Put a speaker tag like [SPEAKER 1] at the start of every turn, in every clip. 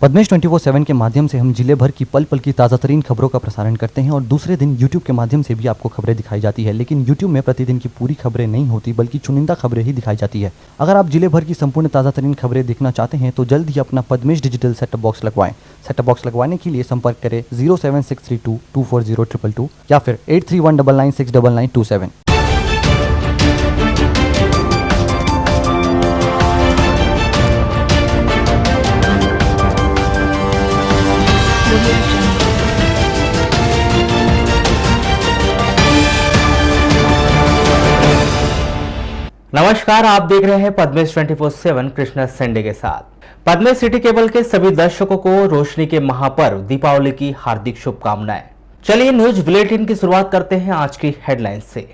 [SPEAKER 1] पद्मेश 24/7 के माध्यम से हम जिले भर की पल पल की ताज़ा तरीन खबरों का प्रसारण करते हैं और दूसरे दिन यूट्यूब के माध्यम से भी आपको खबरें दिखाई जाती है। लेकिन यूट्यूब में प्रतिदिन की पूरी खबरें नहीं होती बल्कि चुनिंदा खबरें ही दिखाई जाती है। अगर आप जिले भर की संपूर्ण ताज़ा तरीन खबरें देखना चाहते हैं तो जल्द ही अपना पद्मेश डिजिटल सेटअप बॉक्स लगवाएं। सेटअप बॉक्स लगवाने के लिए संपर्क करें 07632240222 या फिर 8319969927।
[SPEAKER 2] नमस्कार, आप देख रहे हैं पद्मेश 24/7 कृष्णा संडे के साथ। पद्मेश सिटी केबल के सभी दर्शकों को रोशनी के महापर्व दीपावली की हार्दिक शुभकामनाएं। चलिए न्यूज बुलेटिन की शुरुआत करते हैं आज की हेडलाइंस से।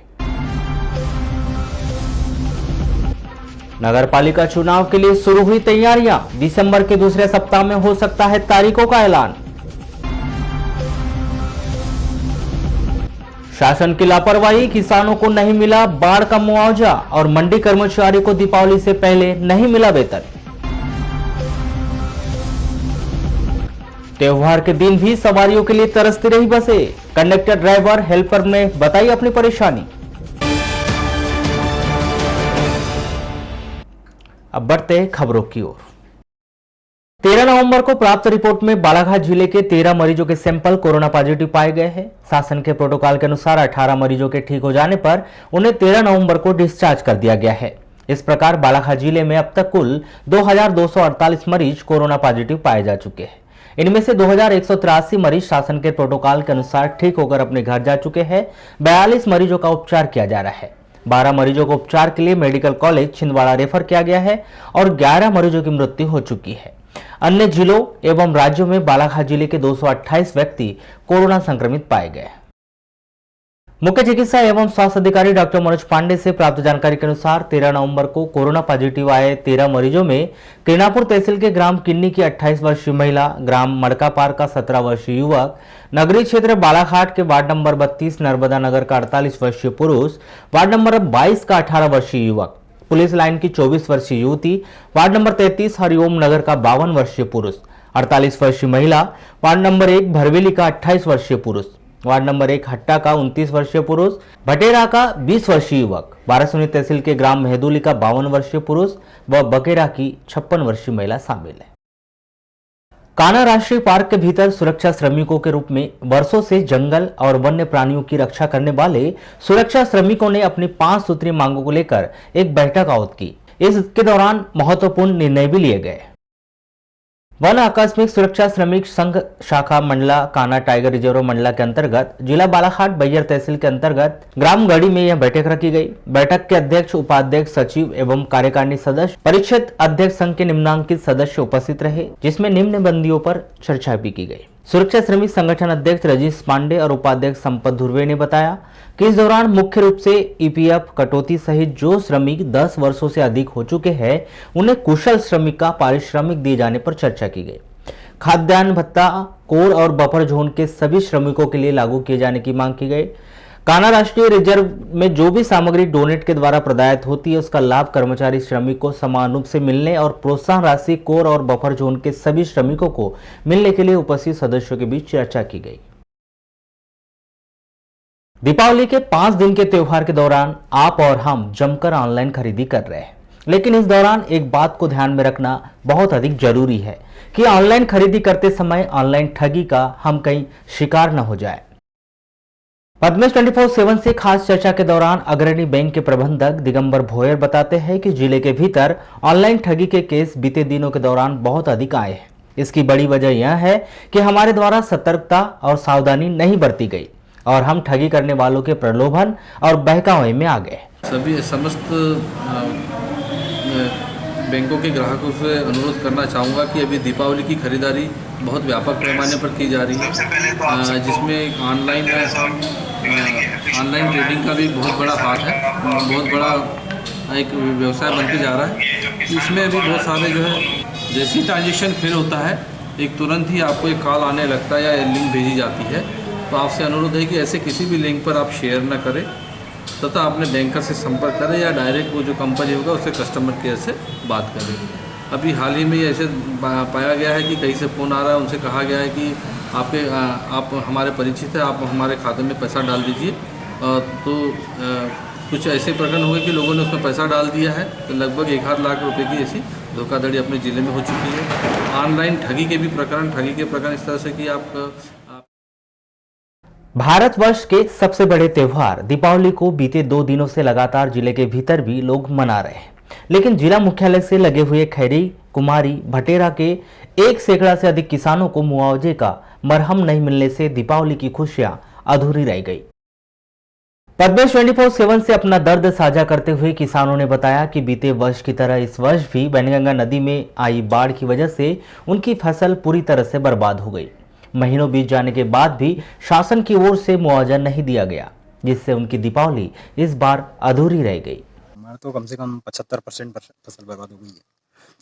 [SPEAKER 2] नगर पालिका चुनाव के लिए शुरू हुई तैयारियां, दिसंबर के दूसरे सप्ताह में हो सकता है तारीखों का ऐलान। शासन की लापरवाही, किसानों को नहीं मिला बाढ़ का मुआवजा और मंडी कर्मचारी को दीपावली से पहले नहीं मिला वेतन। त्योहार के दिन भी सवारियों के लिए तरसती रही बसें, कंडक्टर ड्राइवर हेल्पर ने बताई अपनी परेशानी। अब बढ़ते हैं खबरों की ओर। 13 नवंबर को प्राप्त रिपोर्ट में बालाघाट जिले के 13 मरीजों के सैंपल कोरोना पॉजिटिव पाए गए हैं। शासन के प्रोटोकॉल के अनुसार 18 मरीजों के ठीक हो जाने पर उन्हें 13 नवंबर को डिस्चार्ज कर दिया गया है। इस प्रकार बालाघाट जिले में अब तक कुल 2248 मरीज कोरोना पॉजिटिव पाए जा चुके हैं। इनमें से 2183 मरीज शासन के प्रोटोकॉल के अनुसार ठीक होकर अपने घर जा चुके हैं। 42 मरीजों का उपचार किया जा रहा है। 12 मरीजों को उपचार के लिए मेडिकल कॉलेज छिंदवाड़ा रेफर किया गया है और 11 मरीजों की मृत्यु हो चुकी है। अन्य जिलों एवं राज्यों में बालाघाट जिले के 228 व्यक्ति कोरोना संक्रमित पाए गए। मुख्य चिकित्सा एवं स्वास्थ्य अधिकारी डॉक्टर मनोज पांडे से प्राप्त जानकारी के अनुसार 13 नवंबर को कोरोना पॉजिटिव आए 13 मरीजों में किरनापुर तहसील के ग्राम किन्नी की 28 वर्षीय महिला, ग्राम मड़कापार का 17 वर्षीय युवक, नगरीय क्षेत्र बालाघाट के वार्ड नंबर 32 नर्मदा नगर का 48 वर्षीय पुरुष, वार्ड नंबर 22 का 18 वर्षीय युवक, पुलिस लाइन की 24 वर्षीय युवती, वार्ड नंबर 33 हरिओम नगर का 52 वर्षीय पुरुष, 48 वर्षीय महिला, वार्ड नंबर 1 भरवेली का 28 वर्षीय पुरुष, वार्ड नंबर 1 हट्टा का 29 वर्षीय पुरुष, भटेरा का 20 वर्षीय युवक, बारासूनी तहसील के ग्राम मेहदुली का 52 वर्षीय पुरुष व बकेरा की 56 वर्षीय महिला शामिल है। कान्हा राष्ट्रीय पार्क के भीतर सुरक्षा श्रमिकों के रूप में वर्षों से जंगल और वन्य प्राणियों की रक्षा करने वाले सुरक्षा श्रमिकों ने अपनी 5 सूत्रीय मांगों को लेकर एक बैठक आयोजित की। इसके दौरान महत्वपूर्ण निर्णय भी लिए गए। वन आकस्मिक सुरक्षा श्रमिक संघ शाखा मंडला कान्हा टाइगर रिजर्व मंडला के अंतर्गत जिला बालाघाट बैयर तहसील के अंतर्गत ग्राम गढ़ी में यह बैठक रखी गई। बैठक के अध्यक्ष, उपाध्यक्ष, सचिव एवं कार्यकारिणी सदस्य, परिषद अध्यक्ष संघ के निम्नांकित सदस्य उपस्थित रहे, जिसमें निम्न बंदियों पर चर्चा भी की गई। सुरक्षा श्रमिक संगठन अध्यक्ष रजीश पांडे और उपाध्यक्ष संपत धुर्वे ने बताया कि इस दौरान मुख्य रूप से ईपीएफ कटौती सहित जो श्रमिक 10 वर्षों से अधिक हो चुके हैं उन्हें कुशल श्रमिक का पारिश्रमिक दिए जाने पर चर्चा की गई। खाद्यान्न भत्ता कोर और बफर जोन के सभी श्रमिकों के लिए लागू किए जाने की मांग की गई। कान्हा राष्ट्रीय रिजर्व में जो भी सामग्री डोनेट के द्वारा प्रदायित होती है उसका लाभ कर्मचारी श्रमिक को समान रूप से मिलने और प्रोत्साहन राशि कोर और बफर जोन के सभी श्रमिकों को मिलने के लिए उपस्थित सदस्यों के बीच चर्चा की गई। दीपावली के 5 दिन के त्योहार के दौरान आप और हम जमकर ऑनलाइन खरीदी कर रहे हैं, लेकिन इस दौरान एक बात को ध्यान में रखना बहुत अधिक जरूरी है कि ऑनलाइन खरीदी करते समय ऑनलाइन ठगी का हम कहीं शिकार न हो जाए। पद्मेश 24/7 से खास चर्चा के दौरान अग्रणी बैंक के प्रबंधक दिगंबर भोयर बताते हैं कि जिले के भीतर ऑनलाइन ठगी के केस बीते दिनों के दौरान बहुत अधिक आए हैं। इसकी बड़ी वजह यह है कि हमारे द्वारा सतर्कता और सावधानी नहीं बरती गई और हम ठगी करने वालों के प्रलोभन और बहकावे में आ गए।
[SPEAKER 3] सभी समस्त बैंकों के ग्राहकों से अनुरोध करना चाहूँगा कि अभी दीपावली की खरीदारी बहुत व्यापक पैमाने पर की जा रही है, जिसमें ऑनलाइन ट्रेडिंग का भी बहुत बड़ा हाथ है, बहुत बड़ा एक व्यवसाय बनते जा रहा है। इसमें अभी बहुत सारे जो है जैसे ही ट्रांजेक्शन फेल होता है एक तुरंत ही आपको एक कॉल आने लगता है या लिंक भेजी जाती है। तो आपसे अनुरोध है कि ऐसे किसी भी लिंक पर आप शेयर न करें तथा अपने बैंकर से संपर्क करें या डायरेक्ट वो जो कंपनी होगा उससे कस्टमर केयर से बात करें। अभी हाल ही में ये ऐसे पाया गया है कि कहीं से फ़ोन आ रहा है, उनसे कहा गया है कि आप हमारे परिचित हैं, आप हमारे खाते में पैसा डाल दीजिए। तो कुछ ऐसे प्रकरण हुए कि लोगों ने उसमें पैसा डाल दिया है, तो लगभग 1 लाख रुपए की ऐसी धोखाधड़ी अपने ज़िले में हो चुकी है। ऑनलाइन ठगी के प्रकरण इस तरह से कि आप
[SPEAKER 2] भारतवर्ष के सबसे बड़े त्योहार दीपावली को बीते 2 दिनों से लगातार जिले के भीतर भी लोग मना रहे हैं, लेकिन जिला मुख्यालय से लगे हुए खैरी, कुमारी, भटेरा के 1 सैकड़ा से अधिक किसानों को मुआवजे का मरहम नहीं मिलने से दीपावली की खुशियां अधूरी रह गई। पद्मेश 24/7 से अपना दर्द साझा करते हुए किसानों ने बताया कि बीते वर्ष की तरह इस वर्ष भी वैनगंगा नदी में आई बाढ़ की वजह से उनकी फसल पूरी तरह से बर्बाद हो गई। महीनों बीत जाने के बाद भी शासन की ओर से मुआवजा नहीं दिया गया, जिससे उनकी दीपावली इस बार अधूरी रह गई।
[SPEAKER 4] हमारा तो कम से कम 75% फसल बर्बाद हो गई है।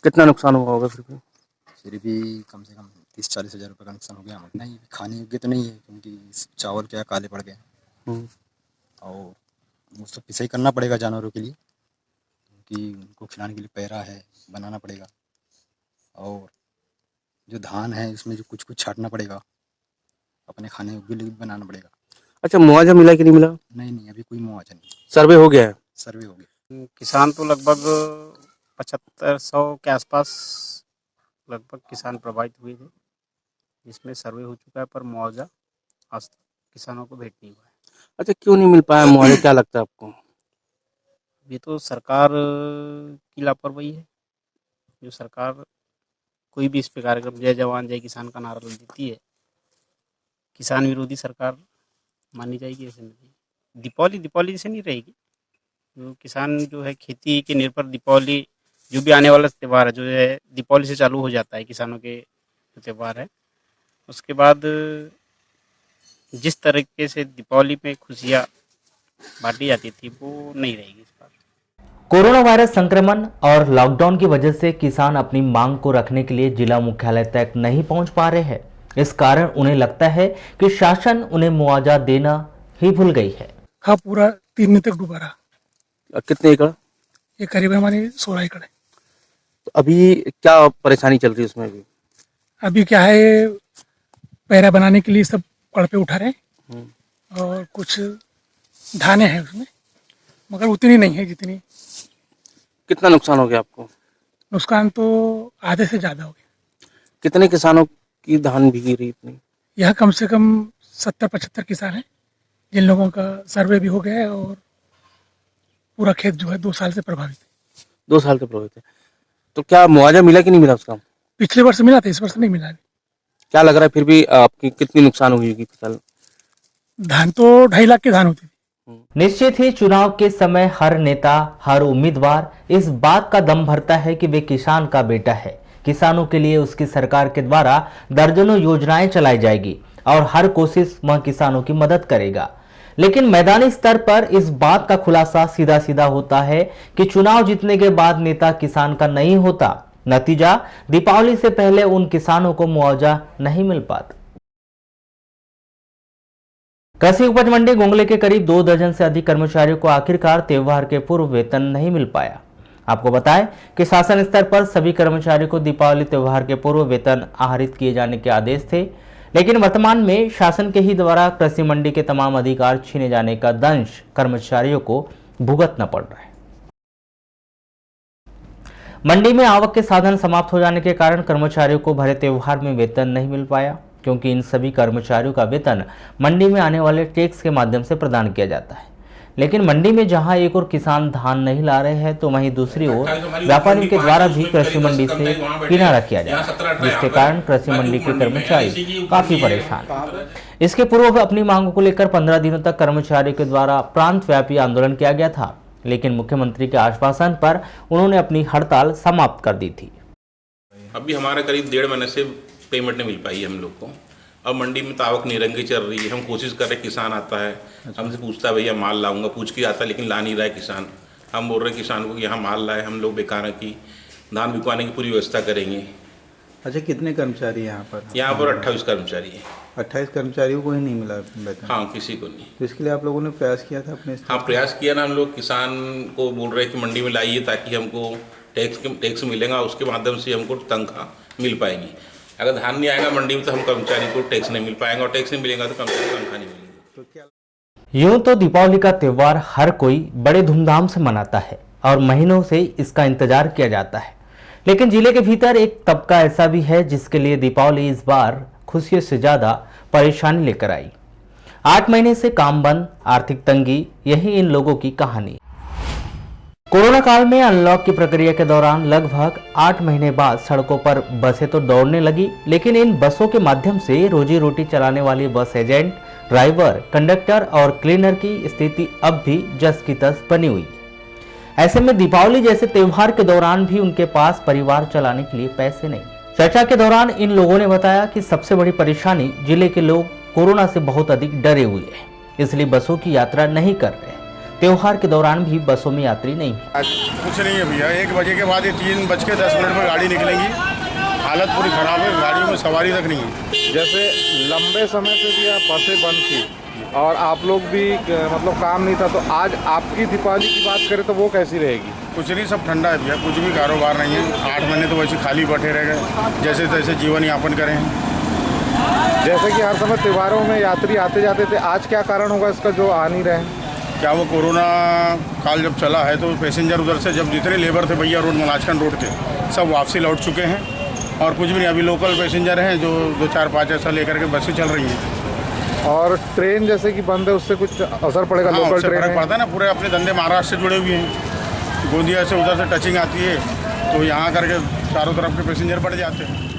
[SPEAKER 5] कितना नुकसान हुआ होगा
[SPEAKER 4] फिर भी कम से कम 30-40 हज़ार रुपये का नुकसान हो गया हमारा। नहीं, खाने योग्य तो नहीं है, क्योंकि चावल क्या काले पड़ गए और वो सब पिसाई करना पड़ेगा जानवरों के लिए, क्योंकि उनको खिलाने के लिए पैरा है, बनाना पड़ेगा। और जो धान है उसमें जो कुछ छांटना पड़ेगा, अपने खाने योग्य लिए बनाना पड़ेगा।
[SPEAKER 5] अच्छा, मुआवजा मिला कि नहीं मिला?
[SPEAKER 4] नहीं, अभी कोई मुआवजा नहीं।
[SPEAKER 5] सर्वे हो गया है?
[SPEAKER 4] सर्वे हो गया।
[SPEAKER 6] किसान तो लगभग 7500 के आसपास लगभग किसान प्रभावित हुए थे, जिसमें सर्वे हो चुका है, पर मुआवजा आज तक किसानों को भेंट नहीं हुआ है।
[SPEAKER 5] अच्छा, क्यों नहीं मिल पाया मुआवजा, क्या लगता है आपको?
[SPEAKER 6] ये तो सरकार की लापरवाही है। जो सरकार कोई भी इस पे कार्यक्रम जय जवान जय किसान का नारा देती है, किसान विरोधी सरकार मानी जाएगी, ऐसे नहीं। दीपावली जैसे नहीं रहेगी। जो किसान जो है खेती के निर्भर, दीपावली जो भी आने वाला त्यौहार है, जो है दीपावली से चालू हो जाता है किसानों के त्यौहार है। उसके बाद जिस तरीके से दीपावली में खुशियाँ बांटी जाती थी, वो नहीं रहेगी इस बार।
[SPEAKER 2] कोरोना वायरस संक्रमण और लॉकडाउन की वजह से किसान अपनी मांग को रखने के लिए जिला मुख्यालय तक नहीं पहुंच पा रहे हैं। इस कारण उन्हें लगता है कि शासन उन्हें मुआवजा देना ही भूल गई है।
[SPEAKER 7] हाँ, पूरा 3 दिन तक डूबा रहा।
[SPEAKER 5] कितने एकड़?
[SPEAKER 7] ये करीब हमारे 16 एकड़ है।
[SPEAKER 5] तो अभी क्या परेशानी चल रही है उसमें?
[SPEAKER 7] अभी क्या है, पैरा बनाने के लिए सब कड़ पे उठा रहे हैं और कुछ धाने हैं उसमें, मगर उतनी नहीं है जितनी।
[SPEAKER 5] कितना नुकसान हो गया आपको?
[SPEAKER 7] नुकसान तो आधे से ज़्यादा हो गया।
[SPEAKER 5] कितने किसानों की धान भीगी रही इतनी?
[SPEAKER 7] यह कम से कम 70-75 किसान हैं, जिन लोगों का सर्वे भी हो गया है और पूरा खेत जो है 2 साल से प्रभावित है।
[SPEAKER 5] 2 साल से प्रभावित है। तो क्या मुआवजा मिला कि नहीं मिला उसका?
[SPEAKER 7] पिछले वर्ष मिला था, इस वर्ष नहीं मिला है।
[SPEAKER 5] क्या लग रहा है फिर भी आपकी कितनी नुकसान हुई होगी फसल?
[SPEAKER 7] धान तो 2.5 लाख की धान होती थी।
[SPEAKER 2] निश्चित ही चुनाव के समय हर नेता, हर उम्मीदवार इस बात का दम भरता है कि वे किसान का बेटा है। किसानों के लिए उसकी सरकार के द्वारा दर्जनों योजनाएं चलाई जाएगी और हर कोशिश वह किसानों की मदद करेगा। लेकिन मैदानी स्तर पर इस बात का खुलासा सीधा सीधा होता है कि चुनाव जीतने के बाद नेता किसान का नहीं होता। नतीजा, दीपावली से पहले उन किसानों को मुआवजा नहीं मिल पाता। कृषि उपज मंडी गोंगले के करीब 2 दर्जन से अधिक कर्मचारियों को आखिरकार त्योहार के पूर्व वेतन नहीं मिल पाया। आपको बताएं कि शासन स्तर पर सभी कर्मचारियों को दीपावली त्योहार के पूर्व वेतन आहरित किए जाने के आदेश थे, लेकिन वर्तमान में शासन के ही द्वारा कृषि मंडी के तमाम अधिकार छीने जाने का दंश कर्मचारियों को भुगतना पड़ रहा है। मंडी में आवक के साधन समाप्त हो जाने के कारण कर्मचारियों को भरे त्योहार में वेतन नहीं मिल पाया, क्योंकि इन सभी कर्मचारियों का वेतन मंडी में आने वाले टैक्स के माध्यम से प्रदान किया जाता है। लेकिन मंडी में जहां एक और किसान धान नहीं ला रहे हैं, तो वहीं दूसरी ओर व्यापारियों के द्वारा भी कृषि मंडी से किनारा किया जा रहा है, जिसके कारण कृषि मंडी के कर्मचारी काफी परेशान। इसके पूर्व अपनी मांगों को लेकर 15 दिनों तक कर्मचारियों के द्वारा प्रांत व्यापी आंदोलन किया गया था, लेकिन मुख्यमंत्री के आश्वासन पर उन्होंने अपनी हड़ताल समाप्त कर दी थी।
[SPEAKER 8] अभी हमारा करीब 1.5 महीने से पेमेंट नहीं मिल पाई है हम लोग को। अब मंडी में तो आवक निरंगी चल रही है। हम कोशिश कर रहे, किसान आता है हमसे पूछता है भैया माल लाऊंगा, पूछ के आता है, लेकिन ला नहीं रहा है किसान। हम बोल रहे हैं किसान को कि यहाँ माल लाए, हम लोग बेकार की धान बिकवाने की पूरी व्यवस्था करेंगे।
[SPEAKER 9] अच्छा, कितने कर्मचारी हैं यहाँ पर?
[SPEAKER 8] यहाँ पर 28 कर्मचारी हैं।
[SPEAKER 9] 28 कर्मचारियों को ही नहीं मिला वेतन?
[SPEAKER 8] हाँ, किसी को नहीं।
[SPEAKER 9] तो इसके लिए आप लोगों ने प्रयास किया था अपने?
[SPEAKER 8] हाँ, प्रयास किया ना। हम लोग किसान को बोल रहे हैं कि मंडी में लाइए, ताकि हमको टैक्स मिलेगा, उसके माध्यम से हमको तनख्वाह मिल पाएगी। अगर धान नहीं आएगा मंडी में तो हम कर्मचारी को टैक्स नहीं मिल पाएगा, और टैक्स नहीं मिलेगा तो कर्मचारी को तनख्वाह नहीं मिलेगी।
[SPEAKER 2] यूं तो दीपावली का त्योहार हर कोई बड़े धूमधाम से मनाता है और महीनों से इसका इंतजार किया जाता है, लेकिन जिले के भीतर एक तबका ऐसा भी है जिसके लिए दीपावली इस बार खुशियों से ज्यादा परेशानी लेकर आई। 8 महीने से काम बंद, आर्थिक तंगी, यही इन लोगों की कहानी। कोरोना काल में अनलॉक की प्रक्रिया के दौरान लगभग 8 महीने बाद सड़कों पर बसें तो दौड़ने लगी, लेकिन इन बसों के माध्यम से रोजी रोटी चलाने वाली बस एजेंट, ड्राइवर, कंडक्टर और क्लीनर की स्थिति अब भी जस की तस बनी हुई है। ऐसे में दीपावली जैसे त्योहार के दौरान भी उनके पास परिवार चलाने के लिए पैसे नहीं। चर्चा के दौरान इन लोगों ने बताया कि सबसे बड़ी परेशानी जिले के लोग कोरोना से बहुत अधिक डरे हुए हैं, इसलिए बसों की यात्रा नहीं कर रहे। त्योहार के दौरान भी बसों में यात्री नहीं है।
[SPEAKER 10] कुछ नहीं है भैया, 1 बजे के बाद ये 3:10 पर गाड़ी निकलेंगी। हालत पूरी खराब है, गाड़ियों में सवारी तक नहीं है।
[SPEAKER 11] जैसे लंबे समय से भी बसें बंद थी और आप लोग भी मतलब काम नहीं था, तो आज आपकी दीपावली की बात करें तो वो कैसी रहेगी?
[SPEAKER 10] कुछ नहीं, सब ठंडा है भैया, कुछ भी कारोबार नहीं है। 8 महीने तो वैसे खाली बैठे रह गए, जैसे तैसे जीवन यापन करें।
[SPEAKER 11] जैसे कि हर समय त्योहारों में यात्री आते जाते थे, आज क्या कारण होगा इसका जो आ नहीं रहे?
[SPEAKER 10] क्या वो कोरोना काल जब चला है तो पैसेंजर उधर से जब जितने लेबर थे भैया रोड मलाजखंड रोड के सब वापसी लौट चुके हैं, और कुछ भी नहीं, अभी लोकल पैसेंजर हैं जो 2, 4, 5 ऐसा लेकर के बसें चल रही हैं।
[SPEAKER 11] और ट्रेन जैसे कि बंद है, उससे कुछ असर पड़ेगा?
[SPEAKER 10] हाँ,
[SPEAKER 11] लोकल ट्रेन
[SPEAKER 10] फर्क पड़ता है ना, पूरे अपने धंधे महाराष्ट्र से जुड़े हुए हैं, गोंदिया से उधर से टचिंग आती है, तो यहाँ करके चारों तरफ के पैसेंजर बढ़ जाते हैं।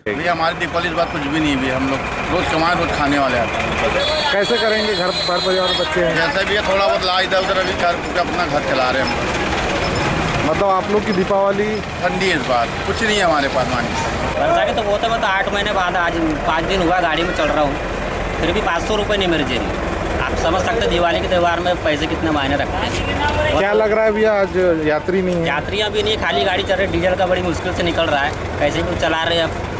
[SPEAKER 12] भैया हमारी दीपावली इस बात कुछ भी नहीं भी, हम लोग रोज़ कमाए रोज़ खाने वाले आते हैं।
[SPEAKER 11] कैसे करेंगे? घर पर परिवार बच्चे हैं?
[SPEAKER 12] जैसे भी थोड़ा बहुत ला इधर उधर अभी कर अपना घर चला रहे हैं हम।
[SPEAKER 11] मतलब आप लोग की दीपावली
[SPEAKER 12] ठंडी है इस बार, कुछ नहीं है हमारे पास मान
[SPEAKER 13] के तो वो तो 8 महीने बाद आज 5 दिन हुआ गाड़ी में चल रहा हूँ, फिर भी 500 रुपये नहीं मेरे जेब में। आप समझ सकते हैं दिवाली के त्यौहार में पैसे कितने मायने रखते हैं।
[SPEAKER 11] क्या लग रहा है भैया आज यात्री नहीं है?
[SPEAKER 13] यात्रियाँ भी नहीं, खाली गाड़ी चल रही, डीजल का बड़ी मुश्किल से निकल रहा है, कैसे भी चला रहे हैं। अब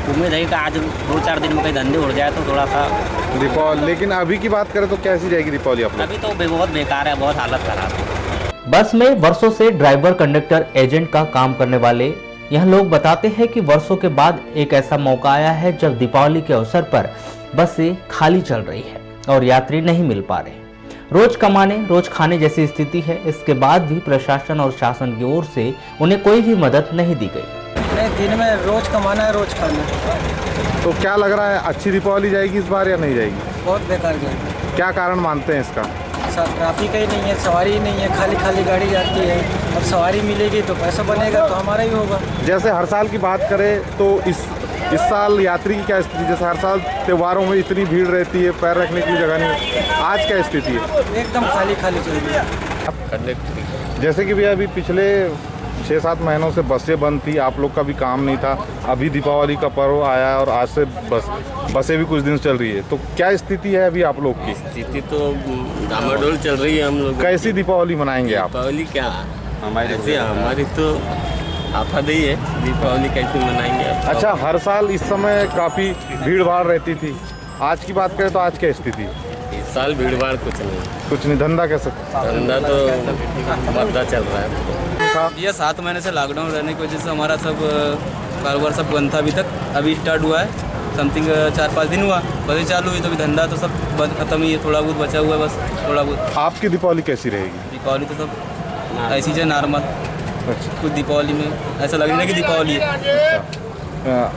[SPEAKER 13] उम्मीद है कि आज 2-4 दिन में कहीं धंधे उड़ जाए तो थोड़ा सा
[SPEAKER 11] दीपावली। लेकिन अभी की बात करें तो कैसी जाएगी दीपावली आप लोग?
[SPEAKER 13] अभी तो बहुत बेकार है, बहुत हालत खराब है।
[SPEAKER 2] बस में वर्षों से ड्राइवर, कंडक्टर, एजेंट का काम करने वाले यह लोग बताते हैं कि वर्षों के बाद एक ऐसा मौका आया है जब दीपावली के अवसर पर बसें खाली चल रही है और यात्री नहीं मिल पा रहे। रोज कमाने रोज खाने जैसी स्थिति है। इसके बाद भी प्रशासन और शासन की ओर से उन्हें कोई भी मदद नहीं दी गई।
[SPEAKER 14] दिन में रोज कमाना है रोज खाना है।
[SPEAKER 11] तो क्या लग रहा है, अच्छी दीपावली जाएगी इस बार या नहीं जाएगी?
[SPEAKER 14] बहुत बेकार जाएगी।
[SPEAKER 11] क्या कारण मानते हैं इसका?
[SPEAKER 14] ट्रैफिक ही नहीं है, सवारी ही नहीं है, खाली खाली गाड़ी जाती है। अब सवारी मिलेगी तो पैसा बनेगा तो हमारा ही होगा।
[SPEAKER 11] जैसे हर साल की बात करें तो इस साल यात्री की क्या स्थिति? जैसे हर साल त्योहारों में इतनी भीड़ रहती है, पैर रखने की जगह नहीं, आज क्या स्थिति है?
[SPEAKER 14] एकदम खाली खाली चल रही है।
[SPEAKER 11] जैसे कि भैया अभी पिछले 6-7 महीनों से बसें बंद थी, आप लोग का भी काम नहीं था, अभी दीपावली का पर्व आया और आज से बसें भी कुछ दिन चल रही है, तो क्या स्थिति है अभी आप लोग की?
[SPEAKER 15] स्थिति तो डामाडोल चल रही है। हम लोग
[SPEAKER 11] कैसी दीपावली मनाएंगे आप?
[SPEAKER 15] दीपावली क्या हमारी तो आफत ही है, दीपावली कैसे मनाएंगे?
[SPEAKER 11] अच्छा, हर साल इस समय काफ़ी भीड़ भाड़ रहती थी, आज की बात करें तो आज क्या स्थिति?
[SPEAKER 15] इस साल भीड़ भाड़ कुछ नहीं।
[SPEAKER 11] धंधा कैसा?
[SPEAKER 15] धंधा तो बढ़ता चल रहा है।
[SPEAKER 16] ये 7 महीने से लॉकडाउन रहने की वजह से हमारा सब कारोबार सब बंद था। अभी स्टार्ट हुआ है, समथिंग 4-5 दिन हुआ, बसें चालू हुई तो अभी धंधा तो सब खत्म ही है, थोड़ा बहुत बचा हुआ है बस, थोड़ा बहुत।
[SPEAKER 11] आपकी दीपावली कैसी रहेगी?
[SPEAKER 16] दीपावली तो सब ऐसी है नॉर्मल। अच्छा। कुछ दीपावली में ऐसा लग रहा है कि दीपावली है।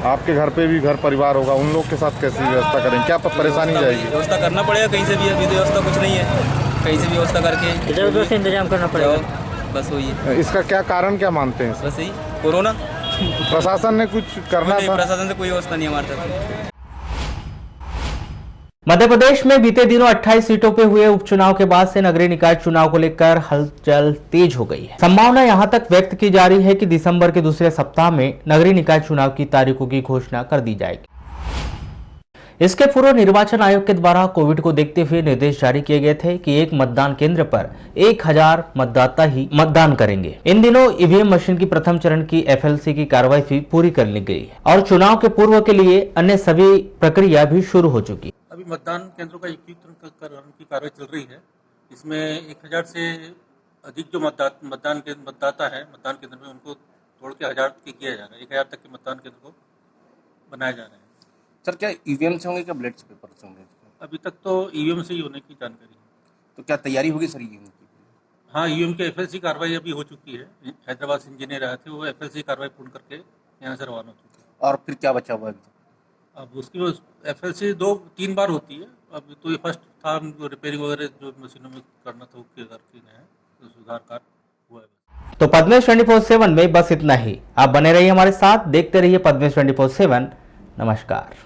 [SPEAKER 11] आपके घर पे भी घर परिवार होगा, उन लोग के साथ कैसी व्यवस्था करें? क्या परेशानी जाएगी?
[SPEAKER 16] व्यवस्था करना पड़ेगा कहीं से भी, अभी व्यवस्था कुछ नहीं है, कहीं से भी व्यवस्था करके
[SPEAKER 13] इधर उधर से इंतजाम करना पड़ेगा,
[SPEAKER 16] बस वही है।
[SPEAKER 11] इसका क्या कारण क्या मानते हैं?
[SPEAKER 16] बस यही कोरोना।
[SPEAKER 11] प्रशासन ने कुछ करना था?
[SPEAKER 16] प्रशासन से कोई व्यवस्था नहीं हमारे तरफ।
[SPEAKER 2] मध्य प्रदेश में बीते दिनों 28 सीटों पे हुए उपचुनाव के बाद से नगरीय निकाय चुनाव को लेकर हलचल तेज हो गई है। संभावना यहां तक व्यक्त की जा रही है कि दिसंबर के दूसरे सप्ताह में नगरीय निकाय चुनाव की तारीखों की घोषणा कर दी जाएगी। इसके पूर्व निर्वाचन आयोग के द्वारा कोविड को देखते हुए निर्देश जारी किए गए थे कि एक मतदान केंद्र पर 1000 मतदाता ही मतदान करेंगे। इन दिनों ईवीएम मशीन की प्रथम चरण की FLC की कार्रवाई भी पूरी कर ली गई है और चुनाव के पूर्व के लिए अन्य सभी प्रक्रिया भी शुरू हो चुकी।
[SPEAKER 17] अभी मतदान केंद्रों का एकीकरण की कार्रवाई चल रही है। इसमें 1000 से अधिक जो मतदाता है मतदान केंद्र में उनको तोड़ के 1000 किया जा रहा है। 1000 तक के मतदान केंद्र को बनाया जा रहा है।
[SPEAKER 5] सर क्या ईवीएम से होंगे क्या बैलेट पेपर से होंगे?
[SPEAKER 17] अभी तक तो ईवीएम से ही होने की जानकारी है।
[SPEAKER 5] तो क्या तैयारी होगी सर ईवीएम की?
[SPEAKER 17] हाँ, ईवीएम की FLC कार्रवाई अभी हो चुकी है। हैदराबाद से इंजीनियर आए थे, वो FLC कार्रवाई पूर्ण करके यहाँ से रवाना हो चुके हैं।
[SPEAKER 5] और फिर क्या बचा हुआ है?
[SPEAKER 17] अब उसकी FLC 2-3 बार होती है। अब तो ये फर्स्ट था, रिपेयरिंग वगैरह जो मशीनों में करना था वो करके हैं, तो सुधार कार्य हुआ है।
[SPEAKER 2] तो पद्मेश 24/7 में बस इतना ही। आप बने रहिए हमारे साथ, देखते रहिए पद्मेश 24/7। नमस्कार।